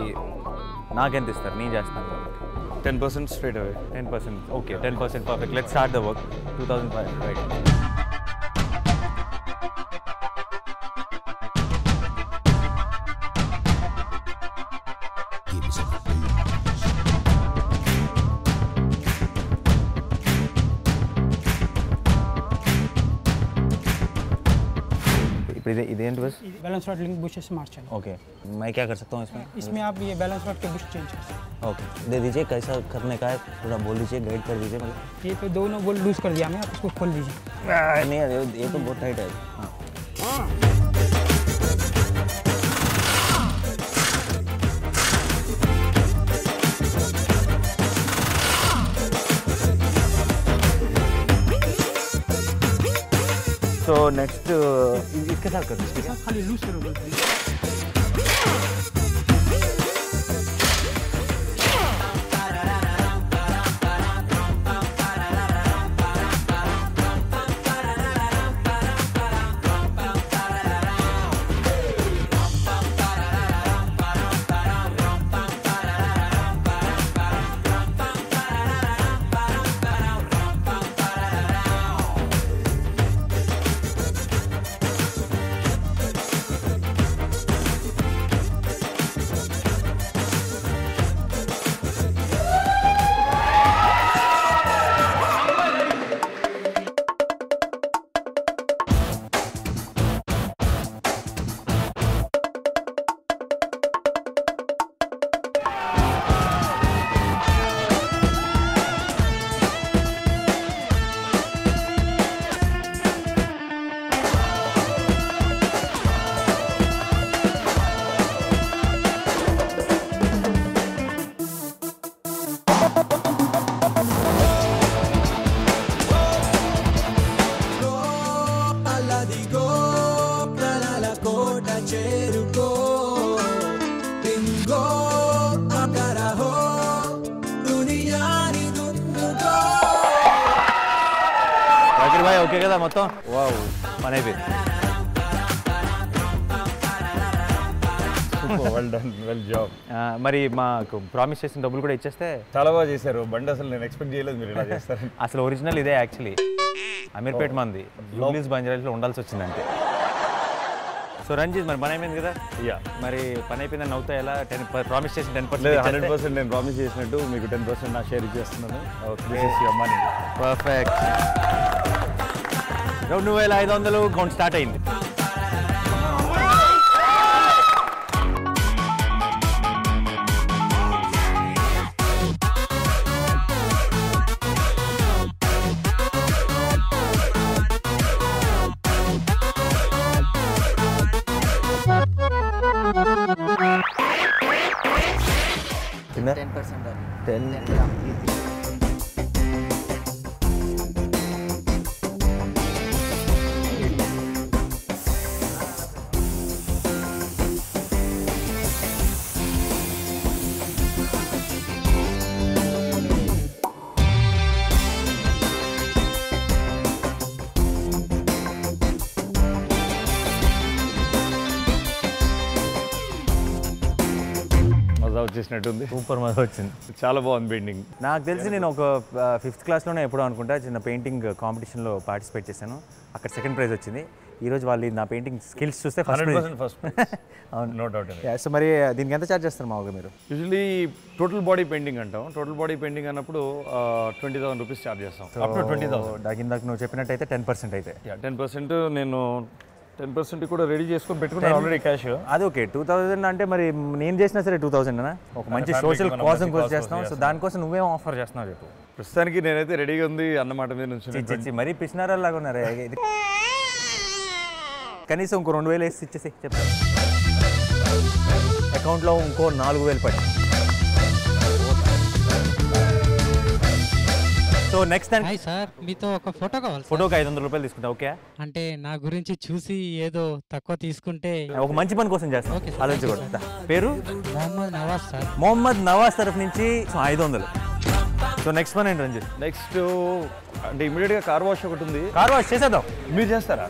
S6: నాకెంత ఇస్తారు? నేను చేస్తాను కాబట్టి
S9: 10% straight away.
S6: 10%. Okay, 10% perfect. Let's start the work. 2,500 right. ఇప్పుడు इदेंट बस
S10: बैलेंस रॉड लिंक बुश से मार्च चाहिए।
S6: ओके मैं क्या कर सकता हूँ इसमें?
S10: इसमें आप ये बैलेंस रॉड के बुश चेंज कर सकते हैं।
S6: ओके दे दीजिए, कैसा करने का है थोड़ा बोल दीजिए, गाइड कर दीजिए मतलब।
S10: ये पे दोनों बोल्ट लूज कर दिया मैं, आप इसको खोल दीजिए।
S6: नहीं यार ये तो बहुत टाइट है। हाँ तो नेक्स्ट इसके साथ कर दीजिए,
S10: खाली लूज करो बोल्ट।
S6: भाई ओके కదా మొత్తం వావ్ పని అయిపోయింది
S9: వెల్ డన్ వెల్ జాబ్
S6: మరి మాకు ప్రామిస్ చేసిన డబ్బులు కూడా ఇచ్చేస్తే
S9: చాలా బాగా చేశారు బండి అసలు నేను ఎక్స్పెక్ట్ చేయలేదు మీరు ఇలా చేస్తారు
S6: అసలు ఒరిజినల్ ఇదే యాక్చువల్లీ అమీర్పేట్ మంది జూబ్లీస్ బంజారాస్లో ఉండాల్సి వచ్చిందంటే సో రంజిత్ మరి పని అయిపోయింది కదా
S9: యా
S6: మరి పని అయిపోయిందని నవ్వుతా ఎలా 10 ప్రామిస్ చేసి 10%
S9: 100% నేను ప్రామిస్ చేసినట్టు మీకు 10% నా షేర్ ఇచ్చేస్తున్నాను this is your money
S6: perfect 2500 count start అయింది
S9: వచ్చేసినట్టుంది
S6: సూపర్ మజా వచ్చింది
S9: చాలా బాగుంది పెయింటింగ్
S6: నాకు తెలిసి నేను ఒక 5th క్లాస్లోనే ఎప్పుడో అనుకుంటా చిన్న పెయింటింగ్ కాంపిటీషన్లో పార్టిసిపేట్ చేశాను అక్కడ సెకండ్ ప్రైజ్ వచ్చింది ఈరోజు వాళ్ళు నా పెయింటింగ్ స్కిల్స్ చూస్తే
S9: 100% ఫస్ట్
S6: అవును
S9: నో డౌట్
S6: సో మరి దీనికి ఎంత ఛార్జ్ చేస్తారు మామూలుగా మీరు
S9: యూజువలీ టోటల్ బాడీ పెయింటింగ్ అంటాం టోటల్ బాడీ పెయింటింగ్ అన్నప్పుడు 20,000 రూపీస్ ఛార్జ్ చేస్తాం అప్ టు 20,000
S6: ఇందాక నువ్వు చెప్పినట్టయితే 10% అయితే
S9: 10% నేను 10% కూడా రెడీ చేసుకొని పెట్టుకున్నాను ఆల్రెడీ క్యాష్
S6: అది ఓకే 2000 అంటే మరి నేను చేసినా సరే 2000 ఒక మంచి సోషల్ కాజ్ కోసం చేస్తాం సో దానికోసం నువ్వేం ఆఫర్ చేస్తున్నావు చెప్పు
S9: ప్రస్తుతానికి నేనైతే రెడీగా ఉంది అన్నమాట మీద నుంచి
S6: మరీ పిచ్చినారాలాగా ఉన్నారు కనీసం ఇంకో 2000 వేసి ఇచ్చేసి చెప్తాను అకౌంట్లో ఇంకో 4000 పడి so next time
S10: hi sir మీతో ఒక ఫోటో కావాలి
S6: ఫోటోకి 500 రూపాయలు తీసుకుంటా ఓకే
S10: అంటే నా గురించి చూసి ఏదో తక్కువ తీసుకుంటే
S6: ఒక మంచి పని కోసం చేస్తాం ఆలోచించకూడదు పేరు
S10: మొహమ్మద్ నవాజ్ సార్
S6: మొహమ్మద్ నవాజ్ తరఫు నుంచి 500 సో నెక్స్ట్ పని ఏంటి రంజిత్
S9: నెక్స్ట్ అంటే ఇమీడియట్గా కార్ వాష్ ఒకటి ఉంది
S6: కార్ వాష్ చేసేద్దాం
S9: మీరు చేస్తారా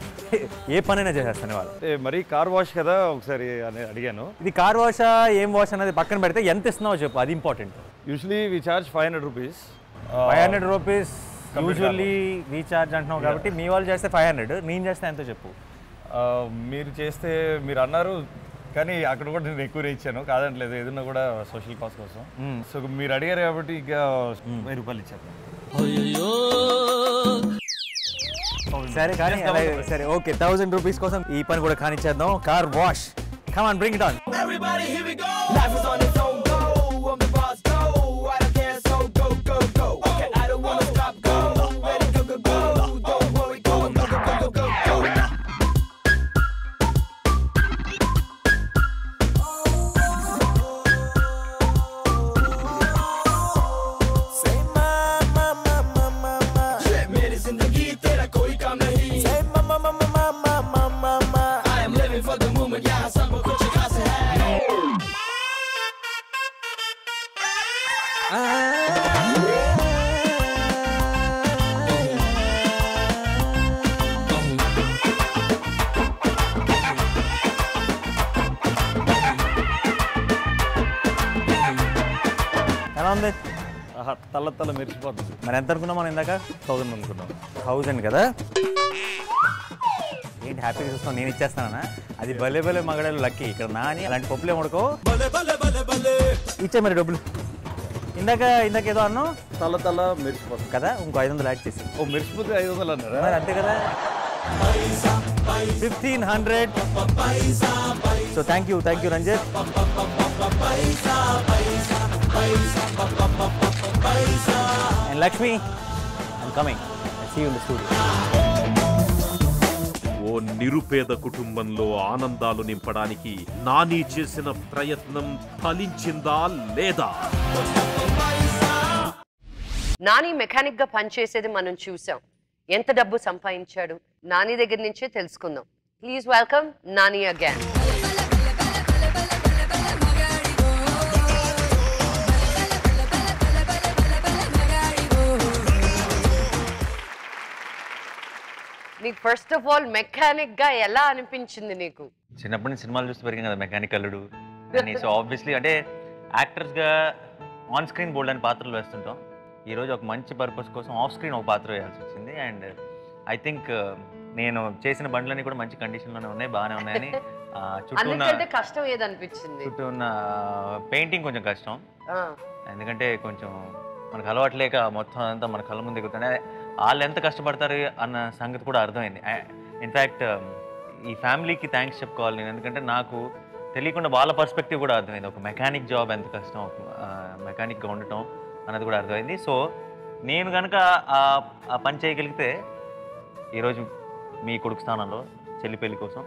S6: ఏ పనైనా చేసేస్తాను వాళ్ళు
S9: మరి కార్ వాష్ కదా ఒకసారి అని అడిగాను
S6: ఇది కార్ వాషా ఏం వాష్ అనేది పక్కన పెడితే ఎంత ఇస్తున్నావో చెప్పు అది important
S9: usually we charge 500 rupees
S6: 500 rupees usually recharge అంటున్నావు కాబట్టి మీ వాళ్ళు చేస్తే 500 నేను చేస్తే ఎంతో చెప్పు
S9: మీరు చేస్తే మీరు అన్నారు కానీ అక్కడ కూడా నేను ఎక్కువ ఇచ్చాను కాదంటలేదు ఏదన్నా కూడా సోషల్ కాస్ట్ కోసం సో మీరు అడిగారు కాబట్టి ఇక 1000 రూపాయలు ఇచ్చాను
S6: సరే కానీ సరే ఓకే 1000 రూపీస్ కోసం ఈ పని కూడా కానిచ్చేద్దాం. Car wash, come on bring it on. ఎలా ఉంది?
S9: తల్ల మెరిసిపోతుంది.
S6: మరి ఎంత అనుకున్నాం మనం ఇందాక?
S9: 1000 అనుకున్నాం.
S6: 1000 కదా? ఏంటి హ్యాపీగా చూస్తాం? నేను ఇచ్చేస్తానా? అది భలే భలే మగడాలు లక్కీ. ఇక్కడ నాని అలాంటి పప్పులే ఉడకో ఇచ్చే మరి డబ్బులు. ఇందాక ఏదో అన్నావు,
S9: తల్ల మెరిసిపోతుంది
S6: కదా? ఇంకో 500 యాడ్ చేసి.
S9: ఓ మెరిసిపోతే 500 అన్నారా?
S6: మరి అంతే కదా. 1500. So thank you Ranjith. And Lakshmi, I'm coming. I'll see you in the studio.
S8: ఓ నిరుపేద కుటుంబంలో ఆనందాలు నింపడానికి నాని చేసిన ప్రయత్నం ఫలించిందా లేదా?
S2: నాని మెకానిక్ గా పనిచేసేది మనం చూసాం. ఎంత డబ్బు సంపాదించాడు నాని దగ్గర నుంచే తెలుసుకుందాం. Please welcome Nani again. నీకు ఫస్ట్ ఆఫ్ ఆల్ మెకానిక్ గా ఎలా అనిపించింది నీకు?
S6: చిన్నప్పటి నుంచి సినిమాలు చూస్తూ పెరిగింది కదా మెకానిక్ అల్లుడు అని. సో ఆబ్వియస్లీ అంటే యాక్టర్స్గా ఆన్ స్క్రీన్ బోల్డ్ అని పాత్రలు వేస్తుంటాం. ఈరోజు ఒక మంచి పర్పస్ కోసం ఆఫ్ స్క్రీన్ ఒక పాత్ర వేయాల్సి వచ్చింది. అండ్ ఐ థింక్ నేను చేసిన బండ్లన్నీ కూడా మంచి కండిషన్లోనే ఉన్నాయి, బాగానే ఉన్నాయని.
S2: చుట్టూ కష్టం ఏదనిపించింది?
S6: చుట్టూ ఉన్న పెయింటింగ్ కొంచెం కష్టం, ఎందుకంటే కొంచెం మనకు అలవాట్లేక మొత్తం అంతా మన కళ్ళ ముందు దిగుతుండే. వాళ్ళు ఎంత కష్టపడతారు అన్న సంగతి కూడా అర్థమైంది. ఇన్ఫ్యాక్ట్ ఈ ఫ్యామిలీకి థ్యాంక్స్ చెప్పుకోవాలి నేను, ఎందుకంటే నాకు తెలియకుండా వాళ్ళ పర్స్పెక్టివ్ కూడా అర్థమైంది. ఒక మెకానిక్ జాబ్ ఎంత కష్టం, మెకానిక్గా ఉండటం అన్నది కూడా అర్థమైంది. సో నేను కనుక ఆ పని చేయగలిగితే ఈరోజు మీ కొడుకు స్థానంలో చెల్లి పెళ్లి కోసం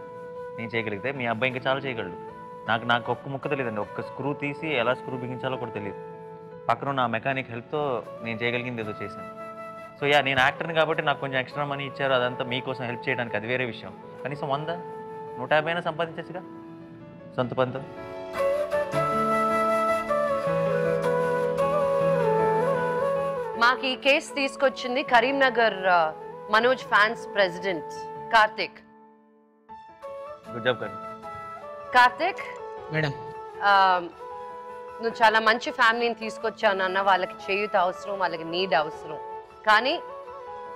S6: నేను చేయగలిగితే మీ అబ్బాయి ఇంకా చాలా చేయగలడు. నాకు ఒక్క ముక్క తెలియదండి, ఒక్క స్క్రూ తీసి ఎలా స్క్రూ బిగించాలో కూడా తెలియదు. పక్కన నా మెకానిక్ హెల్ప్తో నేను చేయగలిగింది ఏదో చేశాను. సో నేను యాక్టర్ని కాబట్టి నాకు కొంచెం ఎక్స్ట్రా మనీ ఇచ్చారు, అదంతా మీకోసం హెల్ప్ చేయడానికి, అది వేరే విషయం. కనీసం 100, 150 అయినా సంపాదించచ్చుగా సొంత పనితో.
S2: మాకు ఈ కేసు తీసుకొచ్చింది Karimnagar Manoj fans president Karthik.
S6: Good job
S2: Karthik
S10: madam.
S2: నువ్వు చాలా మంచి ఫ్యామిలీని తీసుకొచ్చావు నాన్న. వాళ్ళకి చేయూత అవసరం, వాళ్ళకి నీడ్ అవసరం. కానీ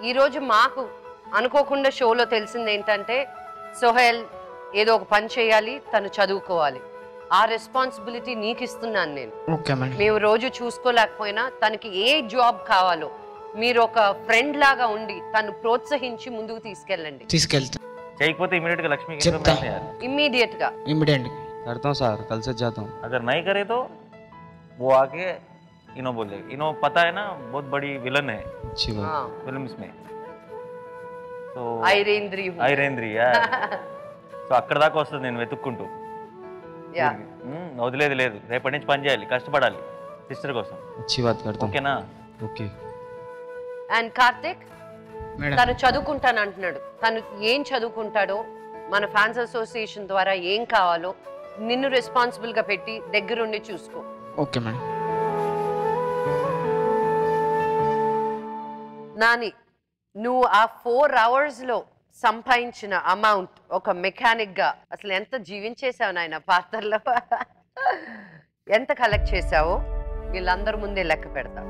S2: ఈరోజు మాకు అనుకోకుండా షోలో తెలిసింది ఏంటంటే సోహెల్ ఏదో ఒక పని చేయాలి, తను చదువుకోవాలి. ఆ రెస్పాన్సిబిలిటీ నీకు ఇస్తున్నాను నేను. మేము రోజు చూసుకోలేకపోయినా తనకి ఏ జాబ్ కావాలో మీరు ఒక ఫ్రెండ్ లాగా ఉండి తను ప్రోత్సహించి ముందుకు తీసుకెళ్ళండి.
S6: చేయకపోతే ఇమీడియట్ గా లక్ష్మి
S2: ఇమ్మీడియట్ గా
S7: करता हूँ सर, कल से जाता हूँ.
S6: अगर नहीं करे तो वो आके इनो बोल देगा. इनो पता है ना बहुत बड़ी विलन है फिल्म्स में. సో ఐరేంద్రి సో అక్కడ దాకా వస్తుంది నేను వెతుక్కుంటూ. వదిలేదు లేదు, రేపటి నుంచి పని చేయాలి, కష్టపడాలి సిస్టర్ కోసం. ఓకేనా?
S7: ఓకే.
S2: అండ్ కార్తిక్ తను చదువుకుంటాను అంటున్నాడు. తను ఏం చదువుకుంటాడో మన ఫ్యాన్స్ అసోసియేషన్ ద్వారా ఏం కావాలో నిన్ను రెస్పాన్సిబుల్ గా పెట్టి దగ్గరుండి చూసుకో.
S7: Okay madam.
S2: నాని, నువ్వు ఆ 4 hours లో సంపాదించిన అమౌంట్ ఒక మెకానిక్ గా అసలు ఎంత జీవించేసావు నాయన పాత్రలో, ఎంత కలెక్ట్ చేసావో వీళ్ళందరి ముందే లెక్క పెడతా.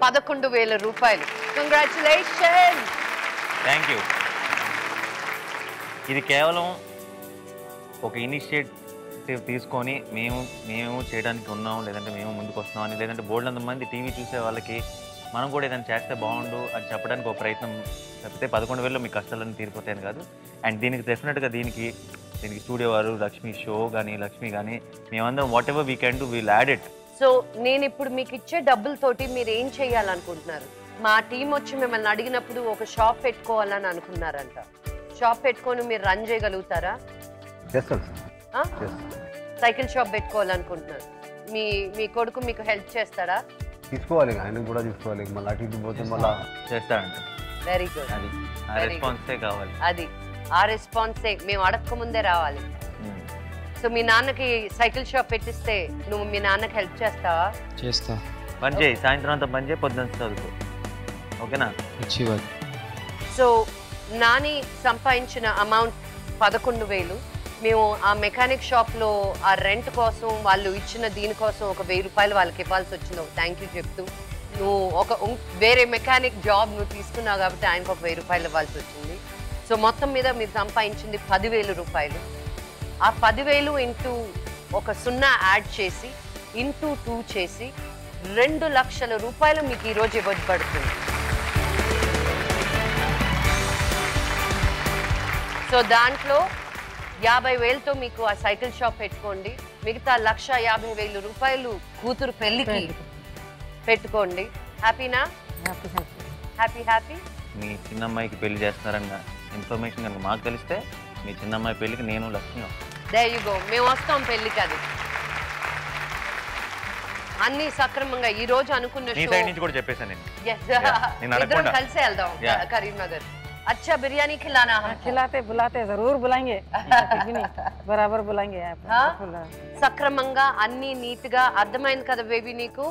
S2: 11,000 రూపాయలు. కంగ్రాచులేషన్.
S6: Thank you. ఇది కేవలం ఒక ఇనిషియేటివ్ తీసుకొని మేము చేయడానికి ఉన్నాం, లేదంటే మేము ముందుకు వస్తున్నాం అని, లేదంటే బోల్డ్ మంది టీవీ చూసే వాళ్ళకి మనం కూడా ఏదైనా చేస్తే బాగుండు అని చెప్పడానికి ఒక ప్రయత్నం తప్పితే 11,000లో మీ కష్టాలన్నీ తీరిపోతాయని కాదు. అండ్ దీనికి డెఫినెట్గా దీనికి స్టూడియో వారు లక్ష్మి షో కానీ లక్ష్మి కానీ మేమందరం what ever we can do will add it.
S2: So నేను ఇప్పుడు మీకు ఇచ్చే డబ్బులతోటి మీరు ఏం చేయాలనుకుంటున్నారు? మా టీం వచ్చి మిమ్మల్ని అడిగినప్పుడు ఒక షాప్ పెట్టుకోవాలని అనుకున్నారంట. షాప్ పెట్టుకొని మీరు రన్ చేయగలుగుతారా? Cycle shop పెట్టుకోవాలనుకుంటున్నారు. మీ కొడుకు మీకు హెల్ప్ చేస్తాడా?
S3: తీసుకోవాలి, ఆయన కూడా తీసుకోవాలి. మళ్ళీ అటు ఇటు పోతే మళ్ళీ
S6: చేస్తాడంట.
S2: Very good.
S6: అది ఆ రెస్పాన్సే కావాలి.
S2: అది ఆ రెస్పాన్సే మేము అడగక ముందే రావాలి. సో మీ నాన్నకి సైకిల్ షాప్ పెట్టిస్తే నువ్వు మీ నాన్నకి హెల్ప్ చేస్తావా?
S7: చేస్తా.
S6: పని చేయి, సాయంత్రం అంతా పని చేయి, పొద్దున్న చదువుకో, ఓకేనా?
S2: సో నాని సంపాదించిన అమౌంట్ 11,000. మేము ఆ మెకానిక్ షాప్లో ఆ రెంట్ కోసం వాళ్ళు ఇచ్చిన దీనికోసం ఒక 1,000 రూపాయలు వాళ్ళకి ఇవ్వాల్సి వచ్చింది. థ్యాంక్ యూ చెప్తూ నువ్వు వేరే మెకానిక్ జాబ్ నువ్వు తీసుకున్నావు కాబట్టి ఆయనకు ఒక 1,000 రూపాయలు ఇవ్వాల్సి వచ్చింది. సో మొత్తం మీద మీరు సంపాదించింది 10,000 రూపాయలు. ఆ 10,000 ఇంటూ ఒక 0 యాడ్ చేసి ఇంటూ 2 చేసి 2 లక్షల రూపాయలు మీకు ఈరోజు ఇవ్వబడుతుంది. సో దాంట్లో 50,000తో మీకు ఆ సైకిల్ షాప్ పెట్టుకోండి. మిగతా 1,50,000 రూపాయలు కూతురు పెళ్లికి పెట్టుకోండి. హ్యాపీనా? Happy happy.
S6: మీ చిన్నమ్మాయికి పెళ్లి చేస్తున్నారన్న ఇన్ఫర్మేషన్ కనుక మాకు తెలిస్తే మీ చిన్నమ్మాయి పెళ్లికి నేను లక్ష్మి
S2: దేర్ యు గో. మేము వస్తాం పెళ్లికి. అది అన్ని సక్రమంగా ఈ రోజు అనుకున్న
S6: నీ సైడ్ నుంచి కూడా చెప్పేసాను నేను.
S2: కలిసే వెళ్దాం కరీంనగర్. अच्छा बिरयानी खिलाना है?
S4: बुलाते जरूर बुलाएंगे. बराबर बुलाएंगे.
S2: సక్రమంగా అన్ని నీట్ గా అర్థమైంది కదా బేబీ నీకు?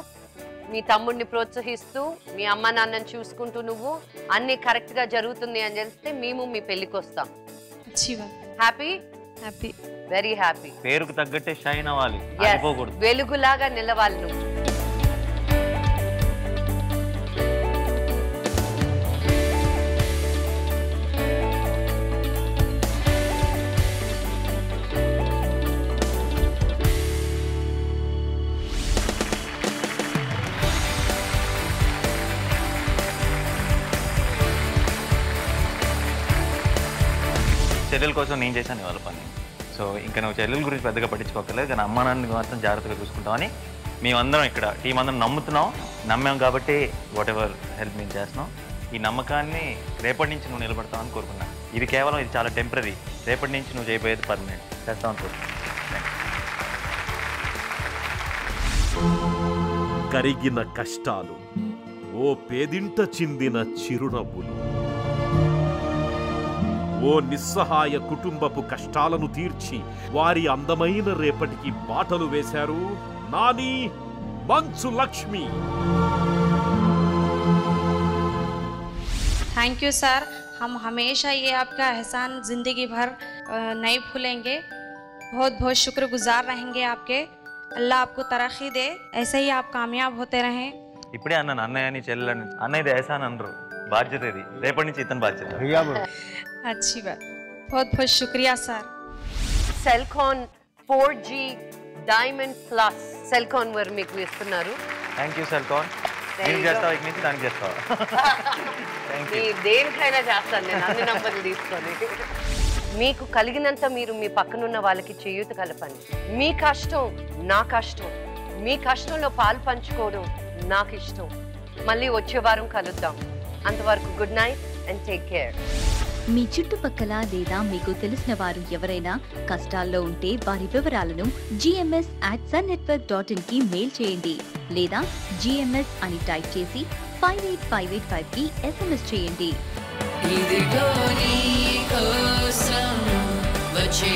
S2: మీ తమ్ముడిని ప్రోత్సహిస్తూ మీ అమ్మ నాన్నని చూసుకుంటూ నువ్వు అన్ని కరెక్ట్ గా జరుగుతుంది అని తెలిస్తే మేము మీ పెళ్లికి వస్తాం. హ్యాపీ? Happy, very happy.
S6: పేరుకు తగ్గట్టే షైన్ అవ్వాలి,
S2: వెలుగులాగా నిలవాలి నువ్వు.
S6: చెల్లెల కోసం నేను చేశాను ఇవాళ పని. సో ఇంకా నువ్వు చెల్లెల గురించి పెద్దగా పట్టించుకోకలేదు, కానీ అమ్మా నాన్నని మాత్రం జాగ్రత్తగా చూసుకుంటామని మేమందరం ఇక్కడ టీం అందరం నమ్మాం కాబట్టి వాట్ ఎవర్ హెల్ప్ మేము చేస్తున్నాం. ఈ నమ్మకాన్ని రేపటి నుంచి నువ్వు నిలబడతావని కోరుకున్నాను. ఇది కేవలం ఇది చాలా టెంపరీ, రేపటి నుంచి నువ్వు చేయబోయేది పర్మనెంట్ చేస్తామని కోరుకున్నాను.
S8: కరిగిన కష్టాలు, ఓ పేదింట చిందిన చిరునవ్వులు, ఓ నిస్సహాయ కుటుంబపు కష్టాలను తీర్చి వారి అందమైన రేపటికి బాటలు వేశారు Nani, Manchu Lakshmi.
S5: Thank you sir, हम हमेशा ये आपका एहसान ज़िंदगी भर नहीं भूलेंगे. बहुत बहुत शुक्रगुजार रहेंगे आपके. अल्लाह आपको तरक्की दे, ऐसे ही आप कामयाब होते रहें.
S6: ఇప్పుడే అన్నాను అన్నయ్యని చెల్లెలని. అన్నయ్యది ఎహసాన్ అనరు, బాధ్యత ఇది. రేపటి నుంచి ఇతని బాధ్యత.
S5: अच्छी बात, बहुत बहुत शुक्रिया sir.
S2: Celkon 4G diamond plus Celkon వారు మీకు ఇస్తున్నారు.
S6: Thank you Celkon. నేను చేస్తావా ఇక నుంచి? దానికి చేస్తావా?
S2: దేనికైనా చేస్తాను నేను, అన్ని నంబర్లు తీసుకొని. మీకు కలిగినంత మీరు మీ పక్కనున్న వాళ్ళకి చేయూత కలపండి. మీ కష్టం నా కష్టం, మీ కష్టంలో పాలు పంచుకోవడం నాకు ఇష్టం. మళ్ళీ వచ్చే వారం కలుద్దాం. అంతవరకు good night and take care.
S11: మీ చుట్టుపక్కల లేదా మీకు తెలిసిన వారు ఎవరైనా కష్టాల్లో ఉంటే వారి వివరాలను gms@sunnetwork.in కి మెయిల్ చేయండి లేదా GMS అని టైప్ చేసి 58585 కి SMS చేయండి.
S1: ఇదిగో నీ కోసం వచ్చే